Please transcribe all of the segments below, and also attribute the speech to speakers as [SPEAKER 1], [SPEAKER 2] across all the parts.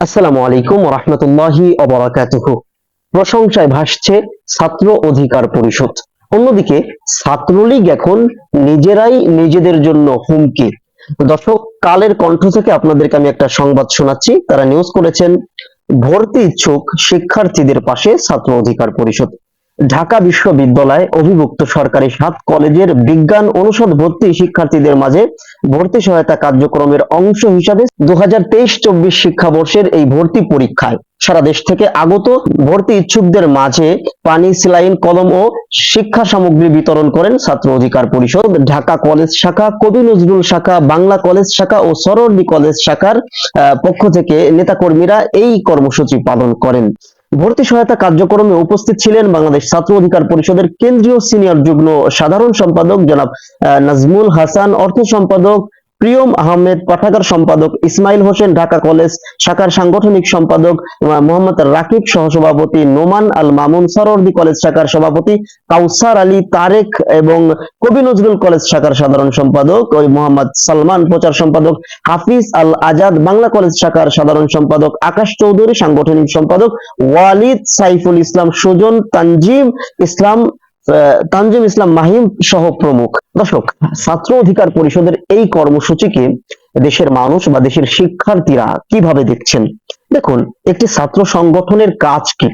[SPEAKER 1] আসসালামু আলাইকুম ওয়া রাহমাতুল্লাহি ওয়া বারাকাতুহু। প্রশংসায় ভাসছে ছাত্র অধিকার পরিষদ। অন্যদিকে ছাত্রলীগ এখন নিজেরাই নিজেদের জন্য হুমকি। দর্শক, কালের কণ্ঠ থেকে আপনাদেরকে আমি একটা সংবাদ শোনাচ্ছি। তারা নিউজ করেছেন, ভর্তি ইচ্ছুক শিক্ষার্থীদের পাশে ছাত্র অধিকার পরিষদ। ঢাকা বিশ্ববিদ্যালয় অধিভুক্ত সরকারি ৭ কলেজের বিজ্ঞান অনুষদ ভর্তি শিক্ষার্থীদের মাঝে ভর্তি সহায়তা কার্যক্রমের অংশ হিসাবে ২০২৩-২৪ শিক্ষাবর্ষের এই ভর্তি পরীক্ষায় সারা দেশ থেকে আগত ভর্তি ইচ্ছুকদের মাঝে পানি, স্যালাইন, কলম ও শিক্ষা সামগ্রী বিতরণ করেন ছাত্র অধিকার পরিষদ। ঢাকা কলেজ শাখা, কবি নজরুল শাখা, বাংলা কলেজ শাখা ও সরোয়ার্দী কলেজ শাখার পক্ষ থেকে নেতাকর্মীরা এই কর্মসূচি পালন করেন। ভর্তি সহায়তা কার্যক্রমে উপস্থিত ছিলেন বাংলাদেশ ছাত্র অধিকার পরিষদের কেন্দ্রীয় সিনিয়র যুগ্ম সাধারণ সম্পাদক জনাব নাজমুল হাসান, অর্থ সম্পাদক প্রিয়ম আহমেদ, পাঠাগার সম্পাদক ইসমাইল হোসেন, ঢাকা কলেজ শাখার সাংগঠনিক সম্পাদক মোহাম্মদ রাকিব, সহসভাপতি নোমান আল মামুন, সরোয়ার্দী কলেজ শাখার সভাপতি কাউসার আলী তারেক এবং কবি নজরুল কলেজ শাখার সাধারণ সম্পাদক মোহাম্মদ সালমান, প্রচার সম্পাদক হাফিজ আল আজাদ, বাংলা কলেজ শাখার সাধারণ সম্পাদক আকাশ চৌধুরী, সাংগঠনিক সম্পাদক ওয়ালিদ, সাইফুল ইসলাম সুজন, তানজিম ইসলাম মাহিম সহ প্রমুখ। দর্শক, ছাত্র অধিকার পরিষদের এই কর্মসূচিকে দেশের মানুষ বা দেশের শিক্ষার্থীরা কিভাবে দেখছেন? দেখুন, একটি ছাত্র সংগঠনের কাজ কি?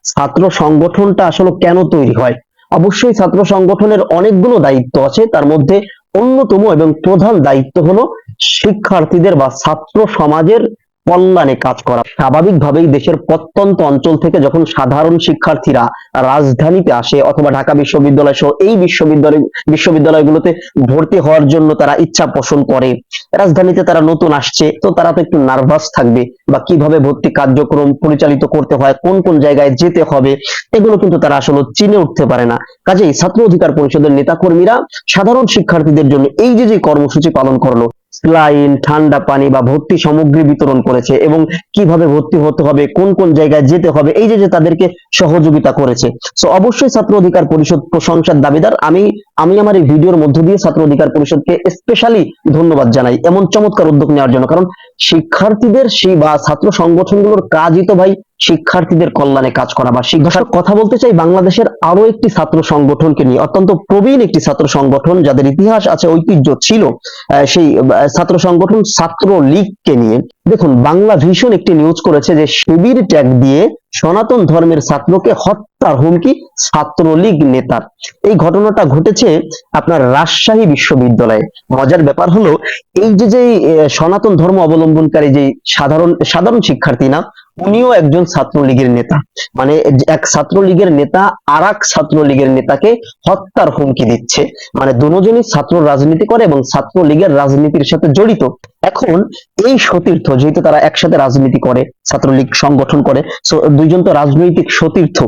[SPEAKER 1] ছাত্র সংগঠনটা আসলে কেন তৈরি হয়? অবশ্যই ছাত্র সংগঠনের অনেকগুলো দায়িত্ব আছে, তার মধ্যে অন্যতম এবং প্রধান দায়িত্ব হলো শিক্ষার্থীদের বা ছাত্র সমাজের কল্যাণে কাজ করা। স্বাভাবিকভাবেই দেশের প্রত্যন্ত অঞ্চল থেকে যখন সাধারণ শিক্ষার্থীরা রাজধানীতে আসে অথবা ঢাকা বিশ্ববিদ্যালয় সহ এই বিশ্ববিদ্যালয়গুলোতে ভর্তি হওয়ার জন্য তারা ইচ্ছা পোষণ করে, রাজধানীতে তারা নতুন আসছে, তো তারা তো একটু নার্ভাস থাকবে বা কিভাবে ভর্তি কার্যক্রম পরিচালিত করতে হয়, কোন কোন জায়গায় যেতে হবে, এগুলো কিন্তু তারা আসলে চিনে উঠতে পারে না। কাজেই ছাত্র অধিকার পরিষদের নেতাকর্মীরা সাধারণ শিক্ষার্থীদের জন্য এই যে কর্মসূচি পালন করলো, স্যালাইন, ঠান্ডা পানি বা ভর্তি সামগ্রী বিতরণ করেছে এবং কিভাবে ভর্তি হতে হবে, কোন কোন জায়গায় যেতে হবে, এই যে তাদেরকে সহযোগিতা করেছে। সো অবশ্যই ছাত্র অধিকার পরিষদ প্রশংসার দাবিদার। আমি আমার এই ভিডিওর মধ্য দিয়ে ছাত্র অধিকার পরিষদকে স্পেশালি ধন্যবাদ জানাই এমন চমৎকার উদ্যোগ নেওয়ার জন্য। কারণ শিক্ষার্থীদের সেই বা ছাত্র সংগঠনগুলোর কাজই তো ভাই শিক্ষার্থীদের কল্যাণে কাজ করা বা শিক্ষার কথা বলতে চাই বাংলাদেশের আরো একটি ছাত্র সংগঠনকে নিয়ে, অত্যন্ত প্রবীণ একটি ছাত্র সংগঠন যাদের ইতিহাস আছে, ঐতিহ্য ছিল, সেই ছাত্র সংগঠন ছাত্র লীগকে নিয়ে। দেখুন, বাংলা ভিশন একটি নিউজ করেছে যে শিবির ট্যাগ দিয়ে সনাতন ধর্মের ছাত্রকে হত্যার হুমকি ছাত্রলীগ নেতার। এই ঘটনাটা ঘটেছে আপনার রাজশাহী বিশ্ববিদ্যালয়ে। মজার ব্যাপার হলো, এই যে সনাতন ধর্ম অবলম্বনকারী যে সাধারণ শিক্ষার্থী না, উনিও একজন ছাত্রলীগের নেতা। মানে এক ছাত্রলীগের নেতা আর এক ছাত্রলীগের নেতাকে হত্যার হুমকি দিচ্ছে। মানে দুজনই ছাত্র রাজনীতি করে এবং ছাত্রলীগের রাজনীতির সাথে জড়িত। এখন এই সতীর্থ, যেহেতু তারা একসাথে রাজনীতি করে, ছাত্রলীগ সংগঠন করে, সো দুইজন তো রাজনৈতিক সতীর্থ।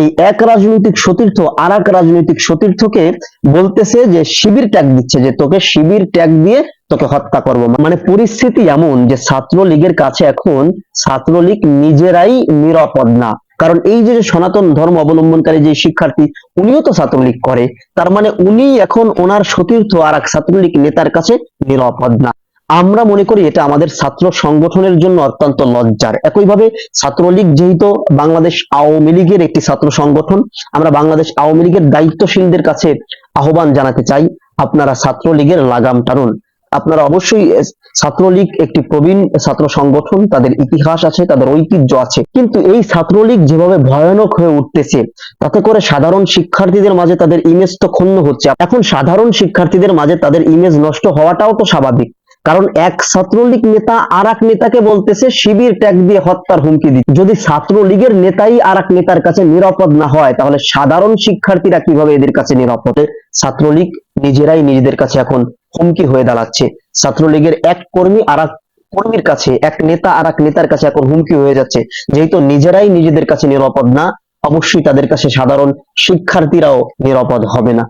[SPEAKER 1] এই এক রাজনৈতিক সতীর্থ আর এক রাজনৈতিক সতীর্থকে বলতেছে যে শিবির ট্যাগ দিচ্ছে, যে তোকে শিবির ট্যাগ দিয়ে তোকে হত্যা করব। মানে পরিস্থিতি এমন যে ছাত্রলীগের কাছে এখন ছাত্রলীগ নিজেরাই নিরাপদ না। কারণ এই যে সনাতন ধর্ম অবলম্বনকারী যে শিক্ষার্থী, উনিও তো ছাত্রলীগ করে, তার মানে উনি এখন ওনার সতীর্থ আর এক ছাত্রলীগ নেতার কাছে নিরাপদ না। আমরা মনে করি এটা আমাদের ছাত্র সংগঠনের জন্য অত্যন্ত লজ্জার। একইভাবে ছাত্রলীগ যেহেতু বাংলাদেশ আওয়ামী লীগের একটি ছাত্র সংগঠন, আমরা বাংলাদেশ আওয়ামী লীগের দায়িত্বশীলদের কাছে আহ্বান জানাতে চাই, আপনারা ছাত্রলীগের লাগাম টানুন। আপনারা অবশ্যই, ছাত্রলীগ একটি প্রবীণ ছাত্র সংগঠন, তাদের ইতিহাস আছে, তাদের ঐতিহ্য আছে, কিন্তু এই ছাত্রলীগ যেভাবে ভয়ানক হয়ে উঠতেছে, তাতে করে সাধারণ শিক্ষার্থীদের মাঝে তাদের ইমেজ তো ক্ষুণ্ণ হচ্ছে। এখন সাধারণ শিক্ষার্থীদের মাঝে তাদের ইমেজ নষ্ট হওয়াটাও তো স্বাভাবিক, কারণ এক ছাত্রলীগ নেতা আর এক নেতাকে বলতেছে শিবির ট্যাগ দিয়ে হত্যার হুমকি দিচ্ছে। যদি ছাত্রলীগের নেতাই আর এক নেতার কাছে নিরাপদ না হয়, তাহলে সাধারণ শিক্ষার্থীরা কিভাবে এদের কাছে নিরাপদ? ছাত্রলীগ নিজেরাই নিজেদের কাছে এখন হুমকি হয়ে দাঁড়াচ্ছে। ছাত্রলীগের এক কর্মী আর এক কর্মীর কাছে, এক নেতা আর এক নেতার কাছে এখন হুমকি হয়ে যাচ্ছে। যেহেতু নিজেরাই নিজেদের কাছে নিরাপদ না, অবশ্যই তাদের কাছে সাধারণ শিক্ষার্থীরাও নিরাপদ হবে না।